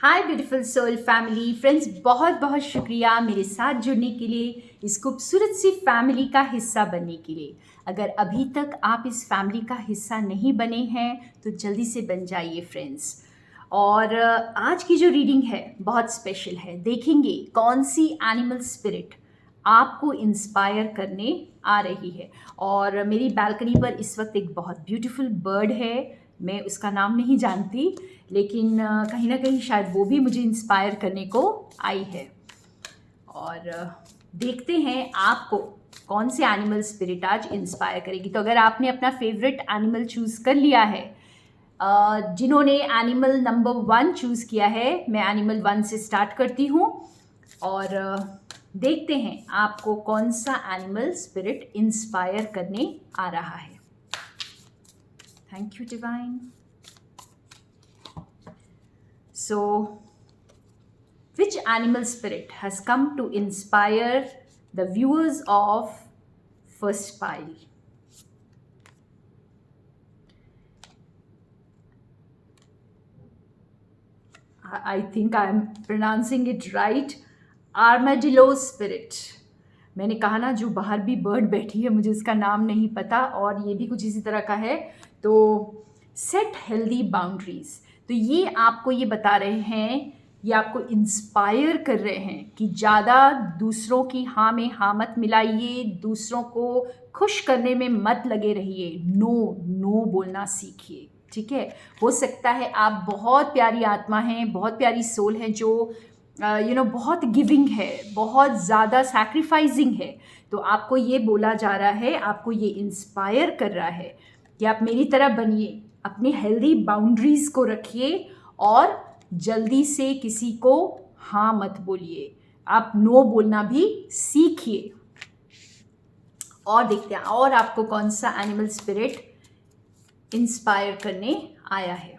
हाय beautiful soul family friends, बहुत बहुत शुक्रिया मेरे साथ जुड़ने के लिए, इस खूबसूरत सी फैमिली का हिस्सा बनने के लिए। अगर अभी तक आप इस फैमिली का हिस्सा नहीं बने हैं तो जल्दी से बन जाइए फ्रेंड्स। और आज की जो रीडिंग है बहुत स्पेशल है। देखेंगे कौन सी एनिमल स्पिरिट आपको इंस्पायर करने आ रही है। और मेरी बालकनी पर इस वक्त एक बहुत ब्यूटीफुल बर्ड है। मैं उसका नाम नहीं जानती, लेकिन कहीं ना कहीं शायद वो भी मुझे इंस्पायर करने को आई है। और देखते हैं आपको कौन से एनिमल स्पिरिट आज इंस्पायर करेगी। तो अगर आपने अपना फेवरेट एनिमल चूज़ कर लिया है, जिन्होंने एनिमल नंबर 1 चूज़ किया है, मैं एनिमल 1 से स्टार्ट करती हूँ और देखते हैं आपको कौन सा एनिमल स्पिरिट इंस्पायर करने आ रहा है। Thank you divine. So, which animal spirit has come to inspire the viewers of first pile? I think I am pronouncing it right. Armadillo spirit. मैंने कहा ना, जो बाहर भी बर्ड बैठी है मुझे इसका नाम नहीं पता, और ये भी कुछ इसी तरह का है। तो सेट हेल्दी बाउंड्रीज, तो ये आपको ये बता रहे हैं, ये आपको इंस्पायर कर रहे हैं कि ज़्यादा दूसरों की हाँ में हाँ मत मिलाइए, दूसरों को खुश करने में मत लगे रहिए। नो नो बोलना सीखिए, ठीक है। हो सकता है आप बहुत प्यारी आत्मा हैं, बहुत प्यारी सोल हैं, जो बहुत गिविंग है, बहुत ज़्यादा सैक्रिफाइसिंग है। तो आपको ये बोला जा रहा है, आपको ये इंस्पायर कर रहा है कि आप मेरी तरह बनिए, अपनी हेल्दी बाउंड्रीज़ को रखिए और जल्दी से किसी को हाँ मत बोलिए। आप नो बोलना भी सीखिए। और देखते हैं और आपको कौन सा एनिमल स्पिरिट इंस्पायर करने आया है।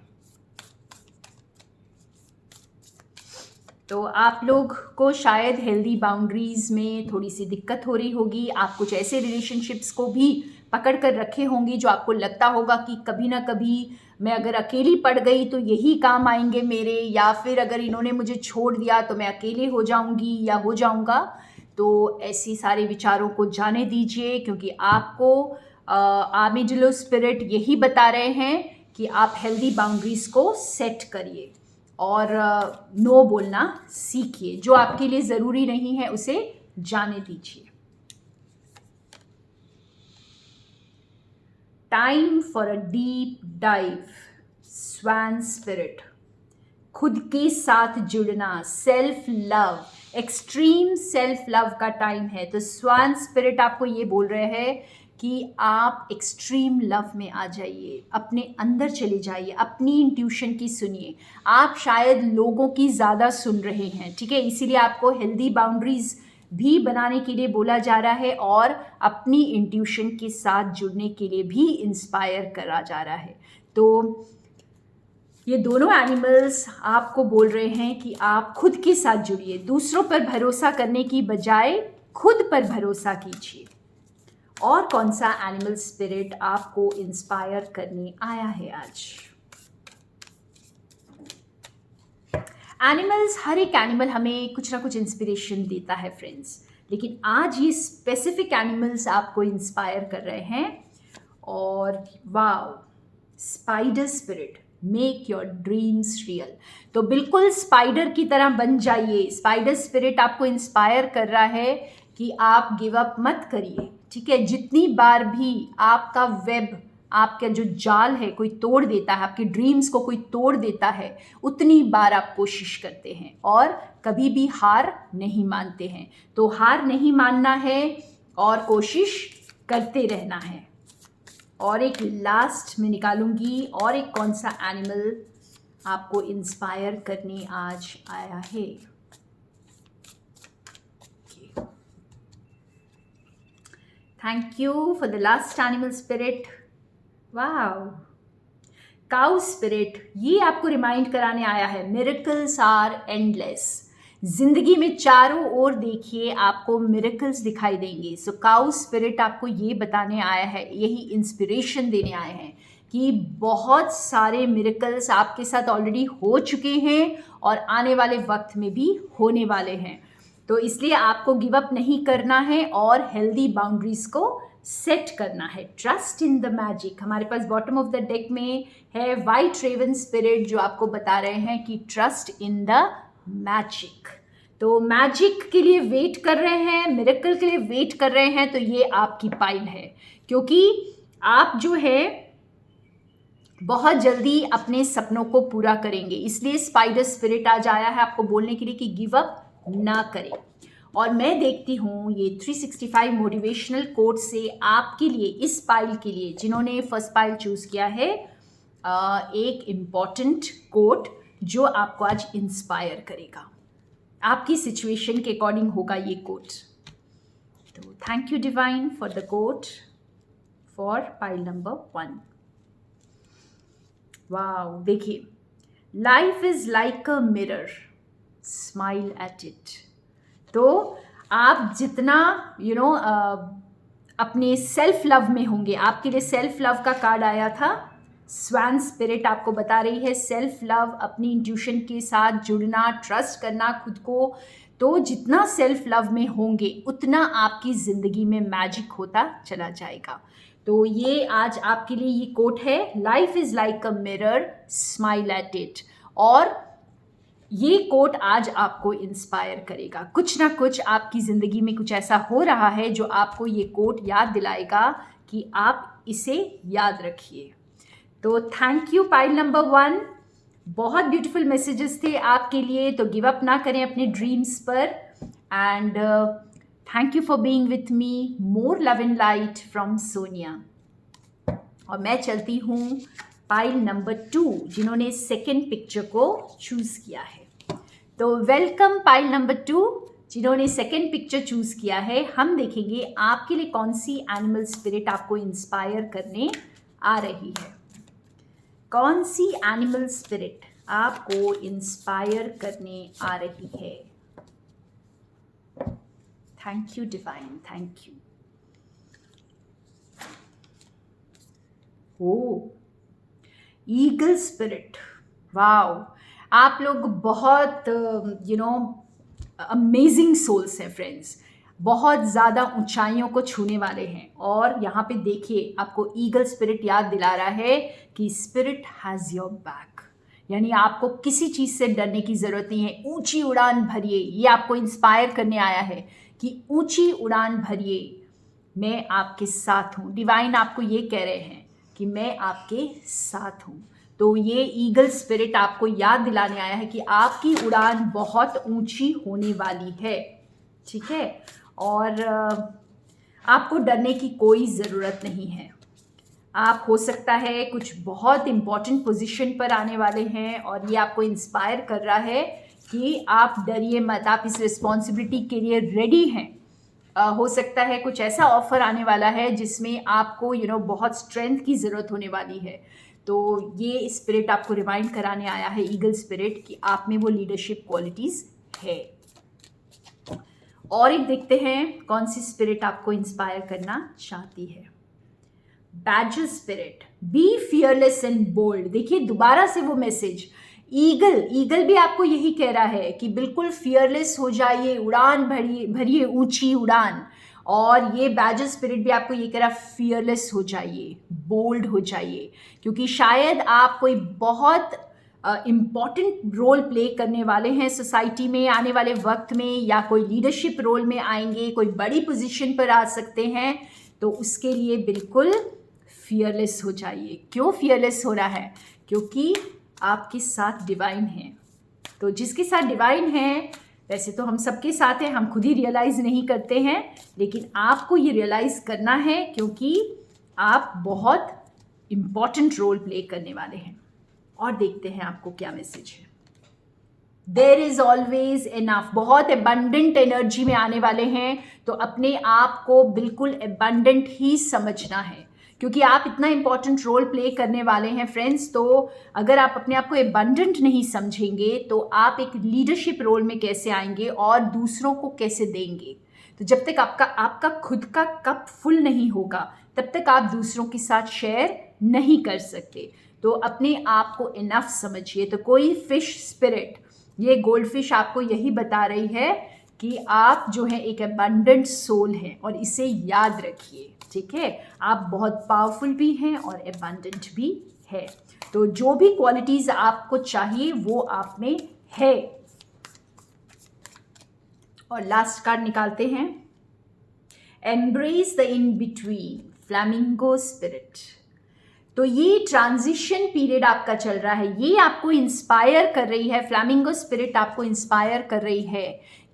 तो आप लोग को शायद हेल्दी बाउंड्रीज़ में थोड़ी सी दिक्कत हो रही होगी। आप कुछ ऐसे रिलेशनशिप्स को भी पकड़ कर रखे होंगे जो आपको लगता होगा कि कभी ना कभी मैं अगर अकेली पड़ गई तो यही काम आएंगे मेरे, या फिर अगर इन्होंने मुझे छोड़ दिया तो मैं अकेले हो जाऊंगी या हो जाऊंगा। तो ऐसी सारे विचारों को जाने दीजिए, क्योंकि आपको आर्मेडिलो स्पिरिट यही बता रहे हैं कि आप हेल्दी बाउंड्रीज़ को सेट करिए और नो बोलना सीखिए। जो आपके लिए ज़रूरी नहीं है उसे जाने दीजिए। Time for a deep dive, swan spirit. खुद के साथ जुड़ना, self love, extreme self love का टाइम है। तो स्वान स्पिरिट आपको ये बोल रहे हैं कि आप एक्सट्रीम लव में आ जाइए, अपने अंदर चले जाइए, अपनी इंट्यूशन की सुनिए। आप शायद लोगों की ज़्यादा सुन रहे हैं, ठीक है, इसीलिए आपको हेल्दी बाउंड्रीज़ भी बनाने के लिए बोला जा रहा है और अपनी इंट्यूशन के साथ जुड़ने के लिए भी इंस्पायर करा जा रहा है। तो ये दोनों एनिमल्स आपको बोल रहे हैं कि आप खुद के साथ जुड़िए, दूसरों पर भरोसा करने की बजाय खुद पर भरोसा कीजिए। और कौन सा एनिमल स्पिरिट आपको इंस्पायर करने आया है आज? एनिमल्स, हर एक एनिमल हमें कुछ ना कुछ इंस्पिरेशन देता है फ्रेंड्स, लेकिन आज ये स्पेसिफिक एनिमल्स आपको इंस्पायर कर रहे हैं। और wow, spider spirit, make your dreams real. तो बिल्कुल स्पाइडर की तरह बन जाइए। स्पाइडर स्पिरिट आपको इंस्पायर कर रहा है कि आप गिव अप मत करिए, ठीक है। जितनी बार भी आपका वेब, आपका जो जाल है कोई तोड़ देता है, आपके ड्रीम्स को कोई तोड़ देता है, उतनी बार आप कोशिश करते हैं और कभी भी हार नहीं मानते हैं। तो हार नहीं मानना है और कोशिश करते रहना है। और एक लास्ट में निकालूंगी, और एक कौन सा एनिमल आपको इंस्पायर करने आज आया है। Thank you for the last animal spirit. Wow, cow spirit, ये आपको रिमाइंड कराने आया है, मिरेकल्स आर एंडलेस। जिंदगी में चारों ओर देखिए, आपको मिरेकल्स दिखाई देंगे। सो काउ स्पिरिट आपको ये बताने आया है, यही इंस्पिरेशन देने आए हैं कि बहुत सारे मिरेकल्स आपके साथ ऑलरेडी हो चुके हैं और आने वाले वक्त में भी होने वाले हैं। तो इसलिए आपको गिव अप नहीं करना है और हेल्दी बाउंड्रीज को सेट करना है। Trust in the magic. हमारे पास बॉटम ऑफ द डेक में है वाइट रेवन स्पिरिट जो आपको बता रहे हैं कि ट्रस्ट इन द मैजिक। तो मैजिक के लिए वेट कर रहे हैं, मिरेकल के लिए वेट कर रहे हैं, तो ये आपकी पाइल है, क्योंकि आप जो है बहुत जल्दी अपने सपनों को पूरा करेंगे। इसलिए स्पाइडर स्पिरिट आज आया है आपको बोलने के लिए कि गिव अप ना करें। और मैं देखती हूँ ये 365 मोटिवेशनल कोट से आपके लिए, इस पाइल के लिए जिन्होंने फर्स्ट पाइल चूज़ किया है, एक इम्पॉर्टेंट कोट जो आपको आज इंस्पायर करेगा। आपकी सिचुएशन के अकॉर्डिंग होगा ये कोट। तो thank you divine for the quote for pile number 1। Wow, देखिए, life is like a mirror, smile at it. तो आप जितना अपने सेल्फ लव में होंगे, आपके लिए सेल्फ लव का कार्ड आया था, स्वैन स्पिरिट आपको बता रही है सेल्फ लव, अपनी इंट्यूशन के साथ जुड़ना, ट्रस्ट करना खुद को। तो जितना सेल्फ लव में होंगे उतना आपकी ज़िंदगी में मैजिक होता चला जाएगा। तो ये आज आपके लिए ये कोट है, life is like a mirror, smile at it. और ये कोट आज आपको इंस्पायर करेगा। कुछ ना कुछ आपकी ज़िंदगी में कुछ ऐसा हो रहा है जो आपको ये कोट याद दिलाएगा कि आप इसे याद रखिए। तो थैंक यू पाइल नंबर 1, बहुत ब्यूटीफुल मैसेजेस थे आपके लिए। तो गिव अप ना करें अपने ड्रीम्स पर। And thank you for being with me. More love and light from Sonia. और मैं चलती हूँ पाइल नंबर 2 जिन्होंने सेकेंड पिक्चर को चूज़ किया है। तो वेलकम पाइल नंबर 2 जिन्होंने सेकेंड पिक्चर चूज़ किया है। हम देखेंगे आपके लिए कौन सी एनिमल स्पिरिट आपको इंस्पायर करने आ रही है। कौन सी एनिमल स्पिरिट आपको इंस्पायर करने आ रही है। Thank you divine, thank you. Oh, eagle spirit. Wow, आप लोग बहुत अमेजिंग सोल्स हैं फ्रेंड्स, बहुत ज़्यादा ऊंचाइयों को छूने वाले हैं। और यहाँ पे देखिए, आपको ईगल स्पिरिट याद दिला रहा है कि स्पिरिट हैज़ योर बैक, यानी आपको किसी चीज़ से डरने की ज़रूरत नहीं है। ऊंची उड़ान भरिए, ये आपको इंस्पायर करने आया है कि ऊंची उड़ान भरिए, मैं आपके साथ हूँ। डिवाइन आपको ये कह रहे हैं कि मैं आपके साथ हूँ। तो ये ईगल स्पिरिट आपको याद दिलाने आया है कि आपकी उड़ान बहुत ऊंची होने वाली है, ठीक है। और आपको डरने की कोई ज़रूरत नहीं है। आप हो सकता है कुछ बहुत इम्पॉर्टेंट पोजीशन पर आने वाले हैं और ये आपको इंस्पायर कर रहा है कि आप डरिए मत, आप इस रिस्पॉन्सिबिलिटी के लिए रेडी हैं। हो सकता है कुछ ऐसा ऑफर आने वाला है जिसमें आपको बहुत स्ट्रेंथ की ज़रूरत होने वाली है। तो ये स्पिरिट आपको रिमाइंड कराने आया है, ईगल स्पिरिट, कि आप में वो लीडरशिप क्वालिटीज़ है। और एक देखते हैं कौन सी स्पिरिट आपको इंस्पायर करना चाहती है। Badger spirit, be fearless and bold. देखिए दोबारा से वो मैसेज, ईगल भी आपको यही कह रहा है कि बिल्कुल फियरलेस हो जाइए, उड़ान भरिए ऊंची उड़ान। और ये बैडजर स्पिरिट भी आपको ये कह रहा है फियरलेस हो जाइए, बोल्ड हो जाइए, क्योंकि शायद आप कोई बहुत इम्पॉर्टेंट रोल प्ले करने वाले हैं सोसाइटी में आने वाले वक्त में, या कोई लीडरशिप रोल में आएंगे, कोई बड़ी पोजीशन पर आ सकते हैं। तो उसके लिए बिल्कुल फियरलेस हो जाइए। क्यों फियरलेस हो रहा है? क्योंकि आपके साथ डिवाइन है। तो जिसके साथ डिवाइन है, वैसे तो हम सबके साथ हैं, हम खुद ही रियलाइज़ नहीं करते हैं, लेकिन आपको ये रियलाइज़ करना है क्योंकि आप बहुत इम्पॉर्टेंट रोल प्ले करने वाले हैं। और देखते हैं आपको क्या मैसेज है। देयर इज़ ऑलवेज इनफ, बहुत एबंडेंट एनर्जी में आने वाले हैं। तो अपने आप को बिल्कुल एबंडेंट ही समझना है, क्योंकि आप इतना इंपॉर्टेंट रोल प्ले करने वाले हैं फ्रेंड्स। तो अगर आप अपने आप को एबंडेंट नहीं समझेंगे तो आप एक लीडरशिप रोल में कैसे आएंगे और दूसरों को कैसे देंगे। तो जब तक आपका खुद का कप फुल नहीं होगा, तब तक आप दूसरों के साथ शेयर नहीं कर सकते। तो अपने आप को इनफ समझिए। तो कोई फिश स्पिरिट, ये गोल्ड फिश आपको यही बता रही है कि आप जो है एक अबंडेंट सोल हैं और इसे याद रखिए, ठीक है। आप बहुत पावरफुल भी हैं और अबंडेंट भी है। तो जो भी क्वालिटीज आपको चाहिए वो आप में है। और लास्ट कार्ड निकालते हैं, embrace the in between, flamingo spirit. तो ये ट्रांजिशन पीरियड आपका चल रहा है, ये आपको इंस्पायर कर रही है, फ्लैमिंगो स्पिरिट आपको इंस्पायर कर रही है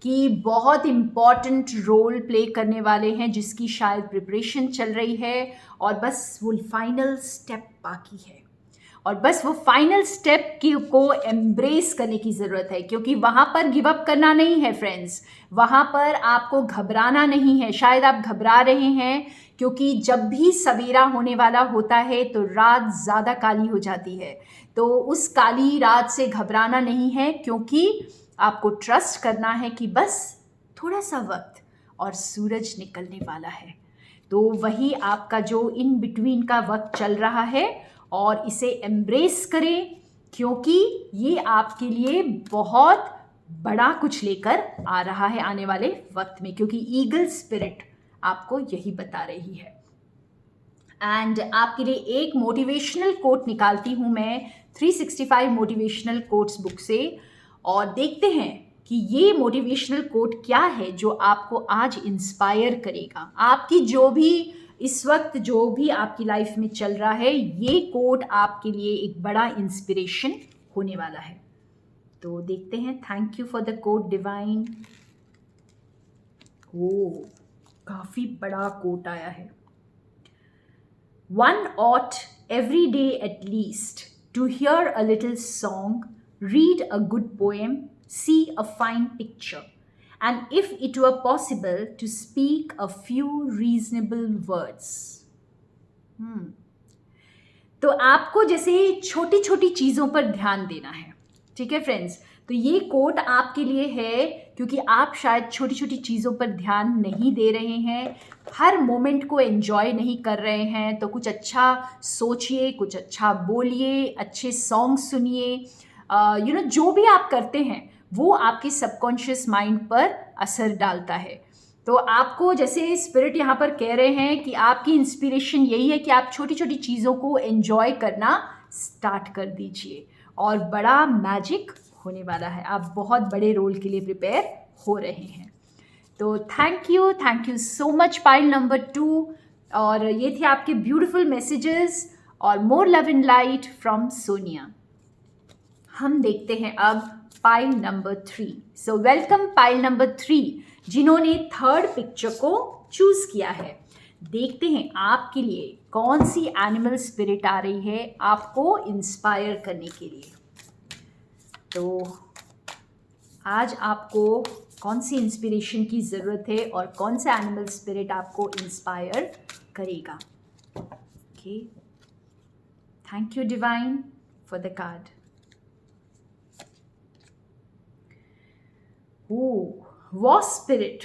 कि बहुत इम्पॉर्टेंट रोल प्ले करने वाले हैं जिसकी शायद प्रिपरेशन चल रही है और बस वो फाइनल स्टेप बाकी है। और बस वो फाइनल स्टेप को एम्ब्रेस करने की ज़रूरत है, क्योंकि वहाँ पर गिव अप करना नहीं है फ्रेंड्स, वहाँ पर आपको घबराना नहीं है। शायद आप घबरा रहे हैं क्योंकि जब भी सवेरा होने वाला होता है तो रात ज़्यादा काली हो जाती है। तो उस काली रात से घबराना नहीं है, क्योंकि आपको ट्रस्ट करना है कि बस थोड़ा सा वक्त और सूरज निकलने वाला है। तो वही आपका जो इन बिटवीन का वक्त चल रहा है और इसे एम्ब्रेस करें, क्योंकि ये आपके लिए बहुत बड़ा कुछ लेकर आ रहा है आने वाले वक्त में, क्योंकि ईगल स्पिरिट आपको यही बता रही है। एंड आपके लिए एक मोटिवेशनल कोट निकालती हूँ मैं 365 मोटिवेशनल कोट्स बुक से, और देखते हैं कि ये मोटिवेशनल कोट क्या है जो आपको आज इंस्पायर करेगा। आपकी जो भी इस वक्त जो भी आपकी लाइफ में चल रहा है, ये कोट आपके लिए एक बड़ा इंस्पिरेशन होने वाला है। तो देखते हैं। Thank you for the quote divine. Oh, काफी बड़ा कोट आया है। One ought every day at least to hear a little song, read a good poem, see a fine picture, and if it were possible, to speak a few reasonable words. तो आपको जैसे छोटी छोटी चीज़ों पर ध्यान देना है, ठीक है फ्रेंड्स। तो ये कोट आपके लिए है क्योंकि आप शायद छोटी छोटी चीज़ों पर ध्यान नहीं दे रहे हैं, हर मोमेंट को एंजॉय नहीं कर रहे हैं। तो कुछ अच्छा सोचिए, कुछ अच्छा बोलिए, अच्छे सॉन्ग सुनिए। जो भी आप करते हैं वो आपके सबकॉन्शियस माइंड पर असर डालता है। तो आपको जैसे स्पिरिट यहाँ पर कह रहे हैं कि आपकी इंस्पिरेशन यही है कि आप छोटी छोटी चीज़ों को एंजॉय करना स्टार्ट कर दीजिए और बड़ा मैजिक होने वाला है। आप बहुत बड़े रोल के लिए प्रिपेयर हो रहे हैं। तो thank you so much pile number 2। और ये थे आपके ब्यूटीफुल मैसेजेस और more love in light from Sonia. हम देखते हैं अब pile number 3। So welcome pile number 3 जिन्होंने थर्ड पिक्चर को चूज किया है। देखते हैं आपके लिए कौन सी एनिमल स्पिरिट आ रही है आपको इंस्पायर करने के लिए। तो आज आपको कौन सी इंस्पिरेशन की ज़रूरत है और कौन सा एनिमल स्पिरिट आपको इंस्पायर करेगा। Okay, thank you divine for the card. War spirit,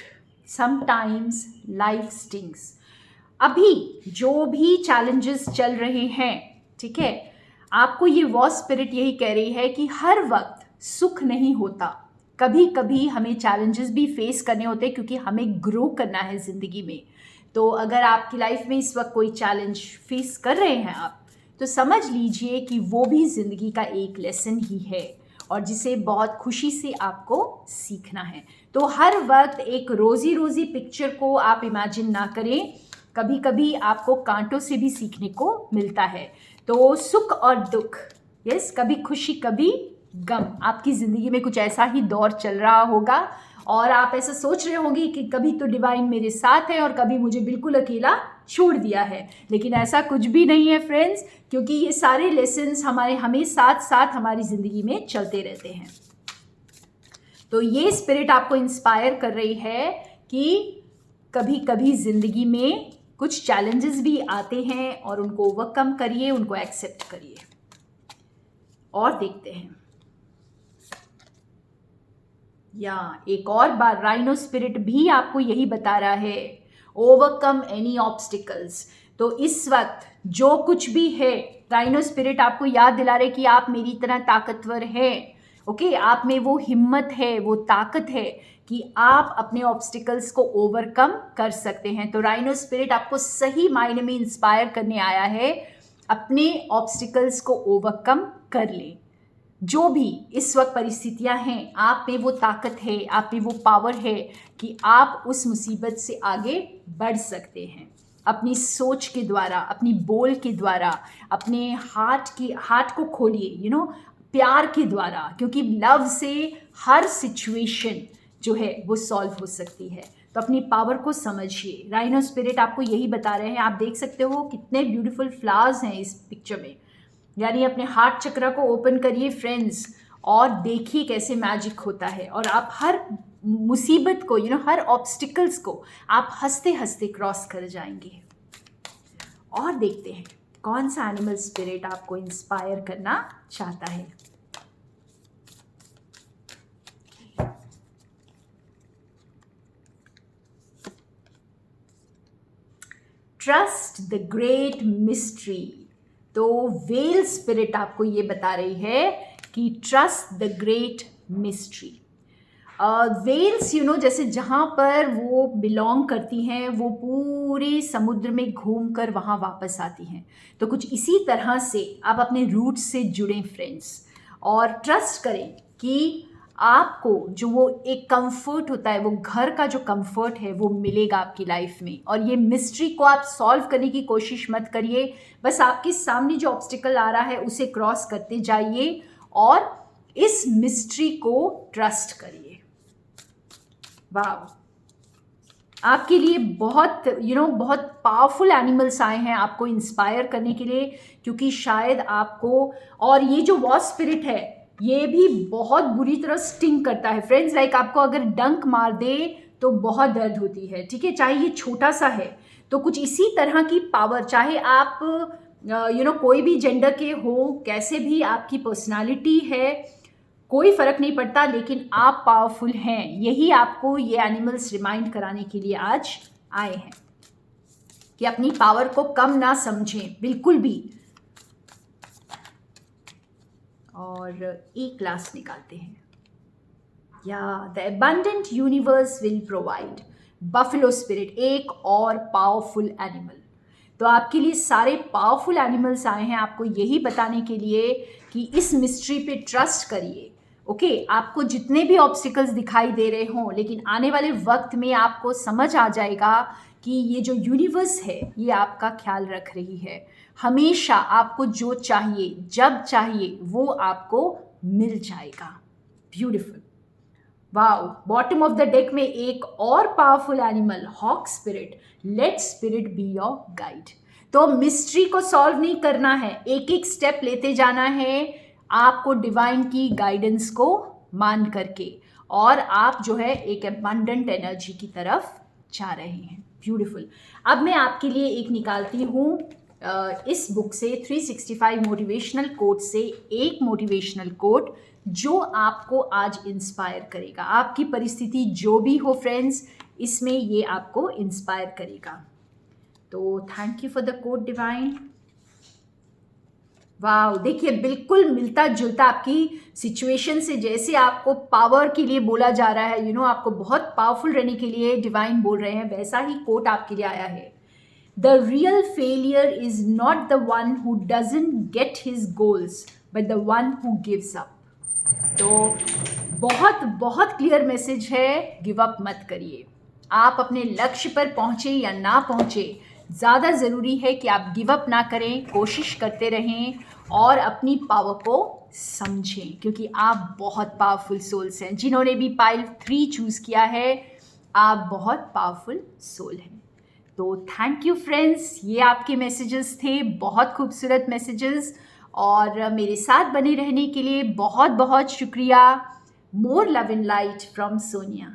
sometimes life stings. अभी जो भी चैलेंजेस चल रहे हैं, ठीक है, आपको ये वॉर स्पिरिट यही कह रही है कि हर वक्त सुख नहीं होता, कभी कभी हमें चैलेंजेस भी फेस करने होते हैं क्योंकि हमें ग्रो करना है ज़िंदगी में। तो अगर आपकी लाइफ में इस वक्त कोई चैलेंज फेस कर रहे हैं आप, तो समझ लीजिए कि वो भी ज़िंदगी का एक लेसन ही है और जिसे बहुत खुशी से आपको सीखना है। तो हर वक्त एक रोज़ी रोज़ी पिक्चर को आप इमेजिन ना करें, कभी कभी आपको कांटों से भी सीखने को मिलता है। तो सुख और दुख, यस, कभी खुशी कभी गम, आपकी ज़िंदगी में कुछ ऐसा ही दौर चल रहा होगा और आप ऐसा सोच रहे होंगे कि कभी तो डिवाइन मेरे साथ है और कभी मुझे बिल्कुल अकेला छोड़ दिया है। लेकिन ऐसा कुछ भी नहीं है फ्रेंड्स, क्योंकि ये सारे लेसन्स हमें साथ साथ हमारी ज़िंदगी में चलते रहते हैं। तो ये स्पिरिट आपको इंस्पायर कर रही है कि कभी कभी ज़िंदगी में कुछ चैलेंजेस भी आते हैं और उनको ओवरकम करिए, उनको एक्सेप्ट करिए। और देखते हैं, या एक और बार राइनो स्पिरिट भी आपको यही बता रहा है, ओवरकम एनी ऑब्स्टिकल्स। तो इस वक्त जो कुछ भी है, राइनो स्पिरिट आपको याद दिला रहे कि आप मेरी तरह ताकतवर हैं। ओके, आप में वो हिम्मत है, वो ताकत है कि आप अपने ऑब्स्टिकल्स को ओवरकम कर सकते हैं। तो राइनो स्पिरिट आपको सही मायने में इंस्पायर करने आया है, अपने ऑब्स्टिकल्स को ओवरकम कर लें। जो भी इस वक्त परिस्थितियां हैं, आप में वो ताकत है, आप में वो पावर है कि आप उस मुसीबत से आगे बढ़ सकते हैं। अपनी सोच के द्वारा, अपनी बोल के द्वारा, अपने हार्ट को खोलिए, प्यार के द्वारा, क्योंकि लव से हर सिचुएशन जो है वो सॉल्व हो सकती है। तो अपनी पावर को समझिए। राइनो स्पिरिट आपको यही बता रहे हैं। आप देख सकते हो कितने ब्यूटीफुल फ्लावर्स हैं इस पिक्चर में। यानी अपने हार्ट चक्र को ओपन करिए फ्रेंड्स, और देखिए कैसे मैजिक होता है, और आप हर मुसीबत को, हर ऑब्स्टिकल्स को आप हंसते हंसते क्रॉस कर जाएंगे। और देखते हैं कौन सा एनिमल स्पिरिट आपको इंस्पायर करना चाहता है। Trust the great mystery. तो वेल स्पिरिट आपको ये बता रही है कि trust the great mystery. Whales जैसे जहाँ पर वो बिलोंग करती हैं, वो पूरे समुद्र में घूमकर वहाँ वापस आती हैं। तो कुछ इसी तरह से आप अपने रूट से जुड़ें फ्रेंड्स, और ट्रस्ट करें कि आपको जो वो एक कंफर्ट होता है, वो घर का जो कंफर्ट है वो मिलेगा आपकी लाइफ में। और ये मिस्ट्री को आप सॉल्व करने की कोशिश मत करिए, बस आपके सामने जो ऑब्स्टिकल आ रहा है उसे क्रॉस करते जाइए और इस मिस्ट्री को ट्रस्ट करिए। वाह, आपके लिए बहुत बहुत पावरफुल एनिमल्स आए हैं आपको इंस्पायर करने के लिए, क्योंकि शायद आपको, और ये जो वॉर स्पिरिट है ये भी बहुत बुरी तरह स्टिंग करता है फ्रेंड्स। लाइक आपको अगर डंक मार दे तो बहुत दर्द होती है, ठीक है, चाहे ये छोटा सा है। तो कुछ इसी तरह की पावर, चाहे आप कोई भी जेंडर के हो, कैसे भी आपकी पर्सनालिटी है, कोई फर्क नहीं पड़ता, लेकिन आप पावरफुल हैं। यही आपको ये एनिमल्स रिमाइंड कराने के लिए आज आए हैं कि अपनी पावर को कम ना समझें बिल्कुल भी। और एक क्लास निकालते हैं। या the abundant universe will provide. Buffalo spirit, एक और पावरफुल एनिमल। तो आपके लिए सारे पावरफुल एनिमल्स आए हैं आपको यही बताने के लिए कि इस मिस्ट्री पे ट्रस्ट करिए। ओके, आपको जितने भी ऑब्स्टिकल्स दिखाई दे रहे हों, लेकिन आने वाले वक्त में आपको समझ आ जाएगा कि ये जो यूनिवर्स है ये आपका ख्याल रख रही है। हमेशा आपको जो चाहिए, जब चाहिए, वो आपको मिल जाएगा। Beautiful. Wow, bottom of the deck में एक और powerful animal, hawk spirit. Let spirit be your guide. तो मिस्ट्री को सॉल्व नहीं करना है, एक एक स्टेप लेते जाना है आपको डिवाइन की गाइडेंस को मान करके, और आप जो है एक अबंडेंट एनर्जी की तरफ जा रहे हैं। ब्यूटीफुल। अब मैं आपके लिए एक निकालती हूँ इस बुक से 365 मोटिवेशनल कोट से एक मोटिवेशनल कोट जो आपको आज इंस्पायर करेगा। आपकी परिस्थिति जो भी हो फ्रेंड्स, इसमें ये आपको इंस्पायर करेगा। तो thank you for the quote divine. वाह, देखिए बिल्कुल मिलता जुलता आपकी सिचुएशन से, जैसे आपको पावर के लिए बोला जा रहा है, आपको बहुत पावरफुल रहने के लिए डिवाइन बोल रहे हैं, वैसा ही कोट आपके लिए आया है। The real failure is not the one who doesn't get his goals but the one who gives up. तो बहुत बहुत क्लियर मैसेज है, गिव अप मत करिए। आप अपने लक्ष्य पर पहुंचे या ना पहुंचे, ज़्यादा ज़रूरी है कि आप गिव अप ना करें, कोशिश करते रहें और अपनी पावर को समझें, क्योंकि आप बहुत पावरफुल सोल्स हैं। जिन्होंने भी पाइल 3 चूज़ किया है, आप बहुत पावरफुल सोल हैं। तो थैंक यू फ्रेंड्स, ये आपके मैसेजेस थे, बहुत खूबसूरत मैसेजेस, और मेरे साथ बने रहने के लिए बहुत बहुत शुक्रिया। More love and light from Sonia.